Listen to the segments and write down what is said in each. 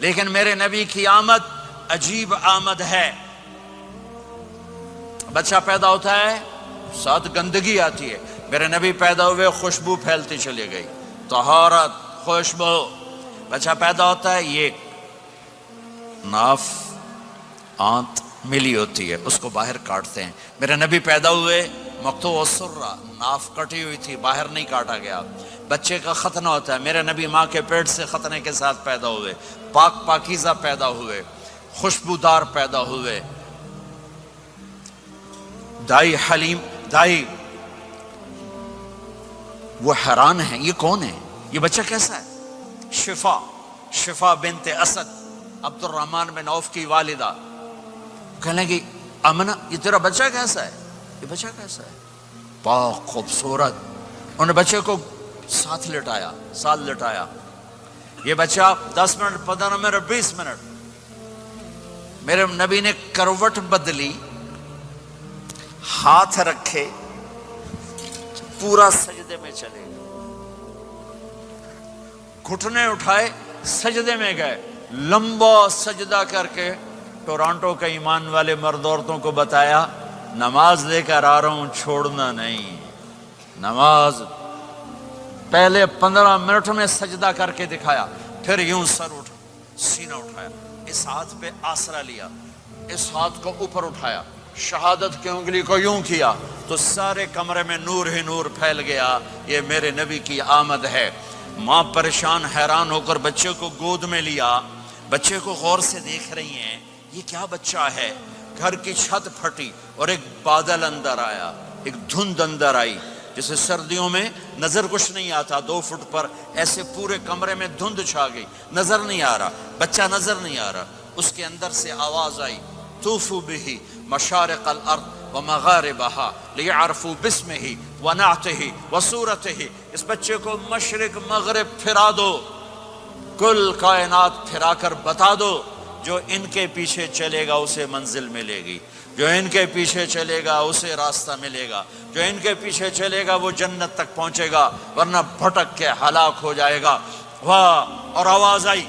لیکن میرے نبی کی آمد عجیب آمد ہے. بچہ پیدا ہوتا ہے ساتھ گندگی آتی ہے. میرے نبی پیدا ہوئے خوشبو پھیلتی چلی گئی, طہارت, خوشبو. بچہ پیدا ہوتا ہے, یہ ناف آنت ملی ہوتی ہے, اس کو باہر کاٹتے ہیں. میرے نبی پیدا ہوئے مقطوع السرہ, ناف کٹی ہوئی تھی, باہر نہیں کاٹا گیا. بچے کا ختنہ ہوتا ہے. میرے نبی ماں کے پیٹ سے ختنے کے ساتھ پیدا ہوئے, پاک پاکیزہ پیدا ہوئے, خوشبودار پیدا ہوئے. دائی حلیم, دائی وہ حیران ہیں, یہ کون ہے, یہ بچہ کیسا ہے؟ شفا بنت اسد, عبد الرحمن بن عوف کی والدہ, کہنے لگی امنہ یہ تیرا بچہ کیسا ہے؟ یہ بچہ کیسا ہے؟ پاک, خوبصورت. انہوں نے بچے کو ساتھ لٹایا. یہ بچہ 10 منٹ, 15 منٹ, 20 منٹ. میرے نبی نے کروٹ بدلی, ہاتھ رکھے, پورا سجدے میں چلے, گھٹنے اٹھائے, سجدے میں گئے. لمبا سجدہ کر کے ٹورانٹو کے ایمان والے مرد عورتوں کو بتایا, نماز لے کر آ رہا ہوں, چھوڑنا نہیں. نماز پہلے 15 منٹ میں سجدہ کر کے دکھایا, پھر یوں سینہ اٹھایا, اس ہاتھ پہ آسرا لیا, اس ہاتھ کو اوپر اٹھایا, شہادت کی انگلی کو یوں کیا, تو سارے کمرے میں نور ہی نور پھیل گیا. یہ میرے نبی کی آمد ہے. ماں پریشان حیران ہو کر بچے کو گود میں لیا, بچے کو غور سے دیکھ رہی ہیں, یہ کیا بچہ ہے. گھر کی چھت پھٹی اور ایک بادل اندر آیا, ایک دھند اندر آئی, جیسے سردیوں میں نظر کچھ نہیں آتا, 2 فٹ پر ایسے پورے کمرے میں دھند چھا گئی, نظر نہیں آ رہا, بچہ نظر نہیں آ رہا. اس کے اندر سے آواز آئی, طوفوا به مشارق الارض ومغاربها لیعرفوا باسمہ ونعتہ وصورتہ. اس بچے کو مشرق مغرب پھرا دو, کل کائنات پھرا کر بتا دو. جو ان کے پیچھے چلے گا اسے منزل ملے گی, جو ان کے پیچھے چلے گا اسے راستہ ملے گا, جو ان کے پیچھے چلے گا وہ جنت تک پہنچے گا, ورنہ بھٹک کے ہلاک ہو جائے گا. واہ. اور آواز آئی,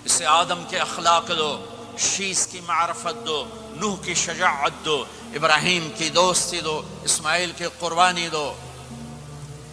اسے آدم کے اخلاق دو, شیس کی معرفت دو, نوح کی شجاعت دو, ابراہیم کی دوستی دو, اسماعیل کی قربانی دو,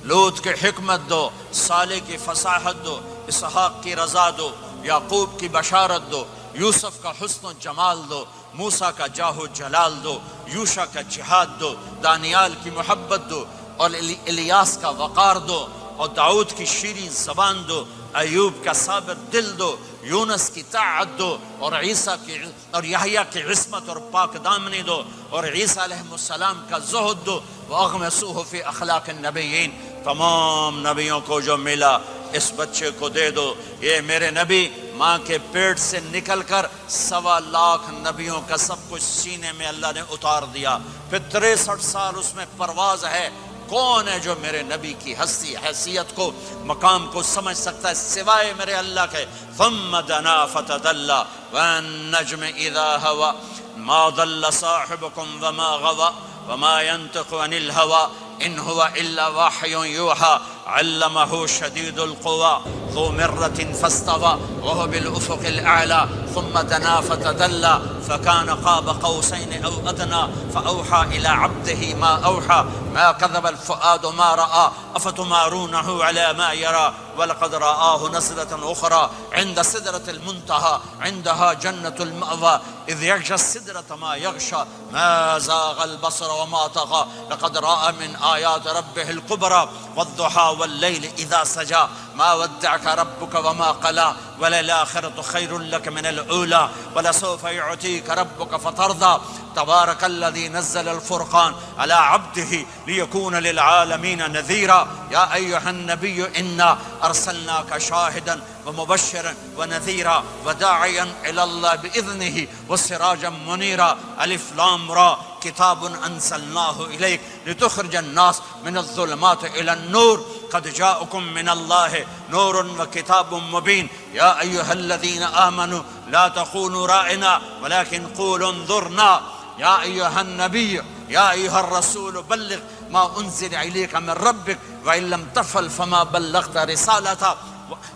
لوط کی حکمت دو, صالح کی فصاحت دو, اسحاق کی رضا دو, یعقوب کی بشارت دو, یوسف کا حسن و جمال دو, موسیٰ کا جاہ و جلال دو, یوشع کا جہاد دو, دانیال کی محبت دو, اور الیاس کا وقار دو, اور داؤد کی شیریں زبان دو, ایوب کا صابر دل دو, یونس کی طاعت دو, اور عیسیٰ کی اور یحییٰ کی عصمت اور پاک دامنی دو, اور عیسیٰ علیہ السلام کا زہد دو. وَأَغْمِسُوهُ فِي أَخْلَاقِ النَّبِيِّينَ. تمام نبیوں کو جو ملا اس بچے کو دے دو. یہ میرے نبی ماں کے پیٹ سے نکل کر 1.25 لاکھ نبیوں کا سب کچھ سینے میں اللہ نے اتار دیا. پھر 63 سال اس میں پرواز ہے. کون ہے جو میرے نبی کی ہستی حیثیت کو مقام کو سمجھ سکتا ہے سوائے میرے اللہ کے. ثم دنا فتدلى والنجم اذا هوى ما ضل صاحبكم وما غوى وما ينطق عن الهوى ان هو الا وحي يوحى علمه شديد القوى ذو مرة فاستوى وهو بالافق الاعلى ثم دنا فتدلى فكان قاب قوسين او ادنى فاوحى الى عبده ما اوحى ما كذب الفؤاد ما راى افتمارونه على ما يرى ولقد رآه نزلة اخرى عند سدرة المنتهى عندها جنة المأوى اذ يغشى السدرة ما يغشى ما زاغ البصر وما طغى لقد رأى من آيات ربه الكبرى والضحى والليل إذا سجى ما ودعك ربك وما قلى وللآخرة خير لك من الأولى ولسوف يعطيك ربك فترضى تبارك الذي نزل الفرقان على عبده ليكون للعالمين نذيرا يا أيها النبي إنا أرسلناك شاهدا ومبشرا ونذيرا وداعيا إلى الله بإذنه وسراجا منيرا ألف لام را كتاب أنزلناه إليك لتخرج الناس من الظلمات إلى النور قد جاءكم من الله نور وكتاب مبين يا أيها الذين آمنوا لا تقولوا رائنا ولكن قولوا انظرنا يا أيها النبي يا أيها الرسول بلغ ما أنزل إليك من ربك وإن لم تفعل فما بلغت رسالته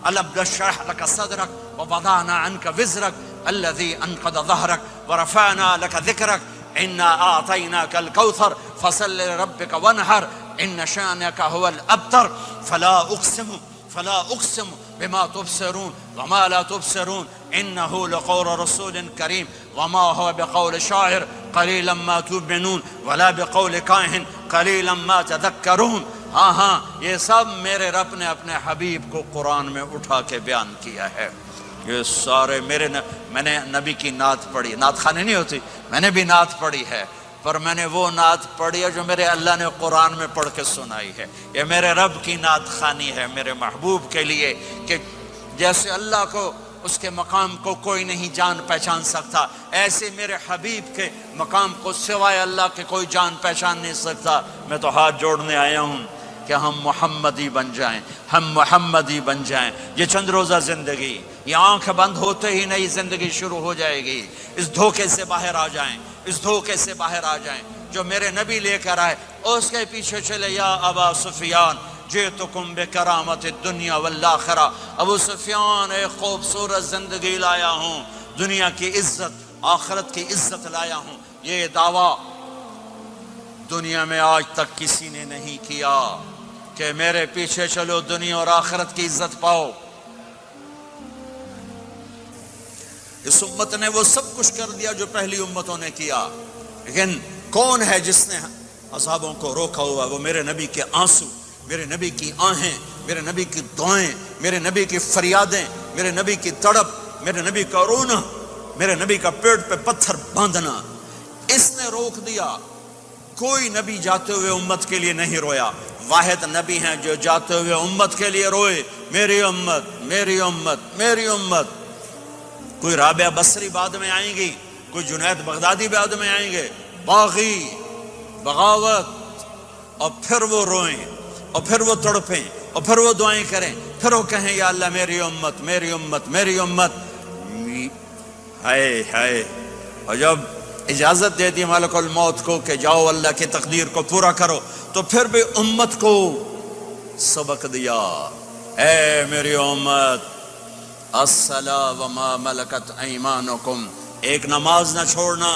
ألم نشرح لك صدرك ووضعنا عنك وزرك الذي انقض ظهرك ورفعنا لك ذكرك انا اعطيناك الكوثر فصل لربك وانحر ان شانك هو الابتر فلا اقسم بما تبصرون وما لا تبصرون انه لقول رسول کریم وما هو بقول شاعر قلیلا ما تؤمنون ولا بقول کاہن قلیلا ما تذکرون. ہاں یہ سب میرے رب نے اپنے حبیب کو قرآن میں اٹھا کے بیان کیا ہے. یہ سارے میں نے نبی کی نعت پڑھی. نعت خانی نہیں ہوتی، میں نے بھی نعت پڑھی ہے، پر میں نے وہ نعت پڑھی ہے جو میرے اللہ نے قرآن میں پڑھ کے سنائی ہے. یہ میرے رب کی نعت خوانی ہے میرے محبوب کے لیے، کہ جیسے اللہ کو اس کے مقام کو کوئی نہیں جان پہچان سکتا، ایسے میرے حبیب کے مقام کو سوائے اللہ کے کوئی جان پہچان نہیں سکتا. میں تو ہاتھ جوڑنے آیا ہوں کہ ہم محمدی بن جائیں، ہم محمدی بن جائیں. یہ چند روزہ زندگی، یہ آنکھ بند ہوتے ہی نئی زندگی شروع ہو جائے گی. اس دھوکے سے باہر آ جائیں، اس دھوکے سے باہر آ جائیں جو میرے نبی لے کر آئے. اس کے پیچھے چلے. یا ابا سفیان جئتکم بکرامت الدنیا والآخرہ. ابو سفیان ایک خوبصورت زندگی لایا ہوں، دنیا کی عزت آخرت کی عزت لایا ہوں. یہ دعویٰ دنیا میں آج تک کسی نے نہیں کیا کہ میرے پیچھے چلو دنیا اور آخرت کی عزت پاؤ. اس امت نے وہ سب کچھ کر دیا جو پہلی امتوں نے کیا، لیکن کون ہے جس نے عذابوں کو روکا ہوا؟ وہ میرے نبی کے آنسو، میرے نبی کی آہیں، میرے نبی کی دعائیں، میرے نبی کی فریادیں، میرے نبی کی تڑپ، میرے نبی کا رونا، میرے نبی کا پیٹ پہ پتھر باندھنا. اس نے روک دیا. کوئی نبی جاتے ہوئے امت کے لیے نہیں رویا. واحد نبی ہیں جو جاتے ہوئے امت کے لیے روئے، میری امت میری امت میری امت. کوئی رابعہ بصری بعد میں آئیں گی، کوئی جنید بغدادی بعد میں آئیں گے، باغی بغاوت، اور پھر وہ روئیں اور پھر وہ تڑپیں اور پھر وہ دعائیں کریں، پھر وہ کہیں یا اللہ میری امت میری امت میری امت. ہائے ہائے. اور جب اجازت دے دی ملک الموت کو کہ جاؤ اللہ کی تقدیر کو پورا کرو، تو پھر بھی امت کو سبق دیا. اے میری امت، الصلاۃ وما ملکت ایمانکم. ایک نماز نہ چھوڑنا،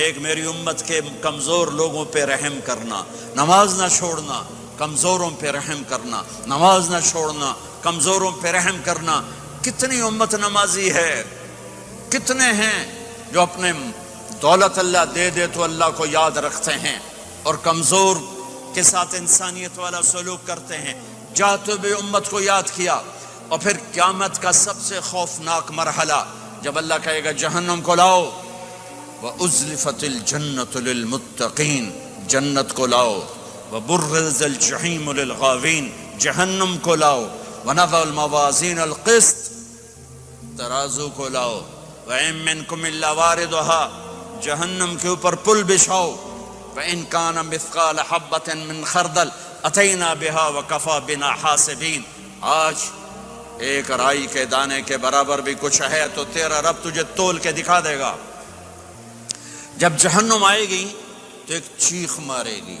ایک میری امت کے کمزور لوگوں پہ رحم کرنا. نماز نہ چھوڑنا، کمزوروں پہ رحم کرنا. نماز نہ چھوڑنا، کمزوروں پہ رحم کرنا. کتنی امت نمازی ہے، کتنے ہیں جو اپنے دولت اللہ دے دے تو اللہ کو یاد رکھتے ہیں اور کمزور کے ساتھ انسانیت والا سلوک کرتے ہیں. جاتے بھی امت کو یاد کیا. اور پھر قیامت کا سب سے خوفناک مرحلہ جب اللہ کہے گا جہنم کو لاؤ، وَأُزْلِفَتِ الْجَنَّةُ لِلْمُتَّقِينَ، جنت کو لاؤ. وَبُرِّزَ الْجَحِيمُ لِلْغَاوِينَ، جہنم کو لاؤ. وَنَضَعُ الْمَوَازِينَ الْقِسْطَ، ترازو کو لاؤ. وَإِن مِّنكُمْ إِلَّا وَارِدُهَا، جہنم کے اوپر پل بچھاؤ. وَإِن كَانَ مِثْقَالَ حَبَّةٍ مِّنْ خَرْدَلٍ أَتَيْنَا بِهَا وَكَفَىٰ بِنَا حَاسِبِينَ. آج ایک رائی کے دانے کے برابر بھی کچھ ہے تو تیرا رب تجھے تول کے دکھا دے گا. جب جہنم آئے گی تو ایک چیخ مارے گی.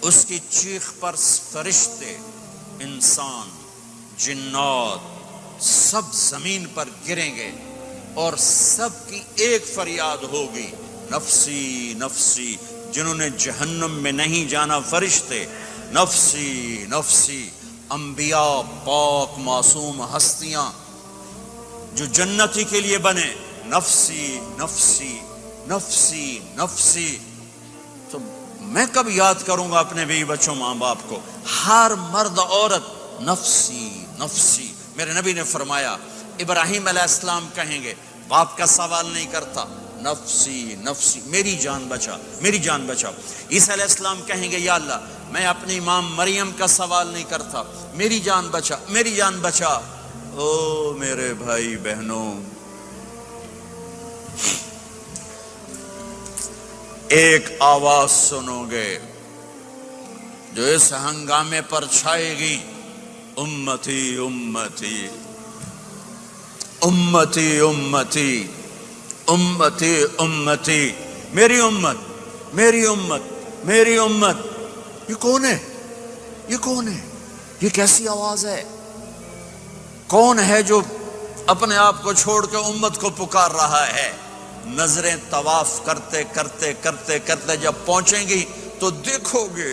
اس کی چیخ پر فرشتے، انسان، جنات سب زمین پر گریں گے اور سب کی ایک فریاد ہوگی، نفسی نفسی. جنہوں نے جہنم میں نہیں جانا فرشتے، نفسی نفسی. انبیاء، پاک معصوم ہستیاں جو جنتی کے لیے بنے، نفسی نفسی نفسی نفسی. تو میں کب یاد کروں گا اپنے بیوی بچوں ماں باپ کو؟ ہر مرد عورت نفسی نفسی. میرے نبی نے فرمایا ابراہیم علیہ السلام کہیں گے، باپ کا سوال نہیں کرتا، نفسی نفسی، میری جان بچا میری جان بچا. عیسیٰ علیہ السلام کہیں گے یا اللہ میں اپنی ماں مریم کا سوال نہیں کرتا، میری جان بچا میری جان بچا. او میرے بھائی بہنوں، ایک آواز سنو گے جو اس ہنگامے پر چھائے گی، امتی امتی امتی امتی امتی امتی. میری امت میری امت میری امت. یہ کون ہے؟ یہ کون ہے؟ یہ کیسی آواز ہے؟ کون ہے جو اپنے آپ کو چھوڑ کے امت کو پکار رہا ہے۔ نظریں طواف کرتے کرتے کرتے کرتے جب پہنچیں گی تو دیکھو گے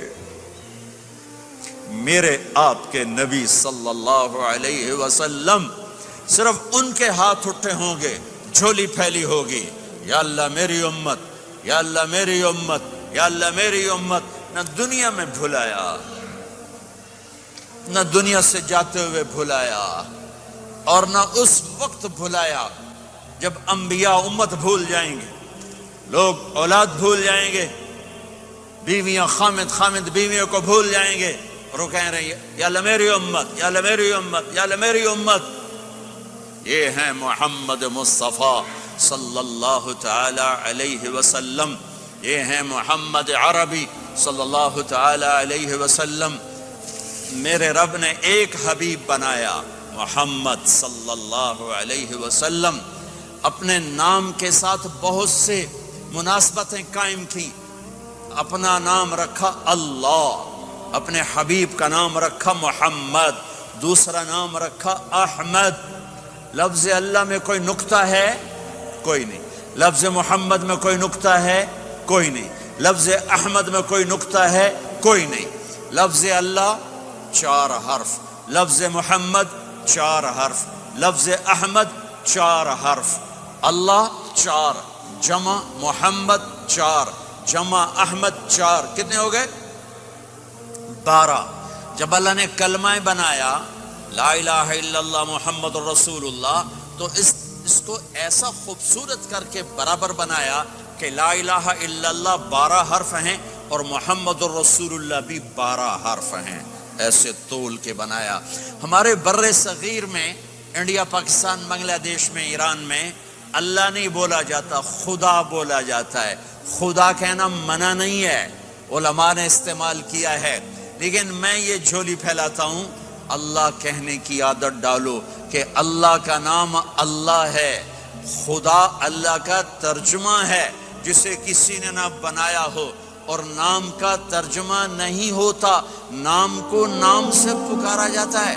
میرے آپ کے نبی صلی اللہ علیہ وسلم، صرف ان کے ہاتھ اٹھے ہوں گے، جھولی پھیلی ہوگی، یا اللہ میری امت، یا اللہ میری امت، یا اللہ میری امت۔ نہ دنیا میں بھلایا، نہ دنیا سے جاتے ہوئے بھلایا، اور نہ اس وقت بھلایا جب انبیاء امت بھول جائیں گے، لوگ اولاد بھول جائیں گے، بیویاں خامد بیویوں کو بھول جائیں گے، اور وہ کہہ رہے ہیں یا اللہ میری امت، یا اللہ میری امت، یا اللہ میری امت۔ یہ ہیں محمد مصطفیٰ صلی اللہ تعالی علیہ وسلم، یہ ہیں محمد عربی صلی اللہ تعالی علیہ وسلم۔ میرے رب نے ایک حبیب بنایا، محمد صلی اللہ علیہ وسلم۔ اپنے نام کے ساتھ بہت سے مناسبتیں قائم کی، اپنا نام رکھا اللہ، اپنے حبیب کا نام رکھا محمد، دوسرا نام رکھا احمد۔ لفظ اللہ میں کوئی نکتہ ہے؟ کوئی نہیں۔ لفظ محمد میں کوئی نکتہ ہے؟ کوئی نہیں۔ لفظ احمد میں کوئی نکتہ ہے؟ کوئی نہیں۔ لفظ اللہ 4 حرف، لفظ محمد 4 حرف، لفظ احمد 4 حرف، اللہ 4، جمع محمد 4، جمع احمد 4، کتنے ہو گئے؟ 12۔ جب اللہ نے کلمہ بنایا لا الہ الا اللہ محمد رسول اللہ، تو اس کو ایسا خوبصورت کر کے برابر بنایا کہ لا الہ الا اللہ 12 حرف ہیں اور محمد الرسول اللہ بھی 12 حرف ہیں، ایسے طول کے بنایا۔ ہمارے بر صغیر میں، انڈیا، پاکستان، بنگلہ دیش میں، ایران میں اللہ نہیں بولا جاتا، خدا بولا جاتا ہے۔ خدا کہنا منع نہیں ہے، علماء نے استعمال کیا ہے، لیکن میں یہ جھولی پھیلاتا ہوں، اللہ کہنے کی عادت ڈالو کہ اللہ کا نام اللہ ہے، خدا اللہ کا ترجمہ ہے جسے کسی نے نہ بنایا ہو، اور نام کا ترجمہ نہیں ہوتا، نام کو نام سے پکارا جاتا ہے۔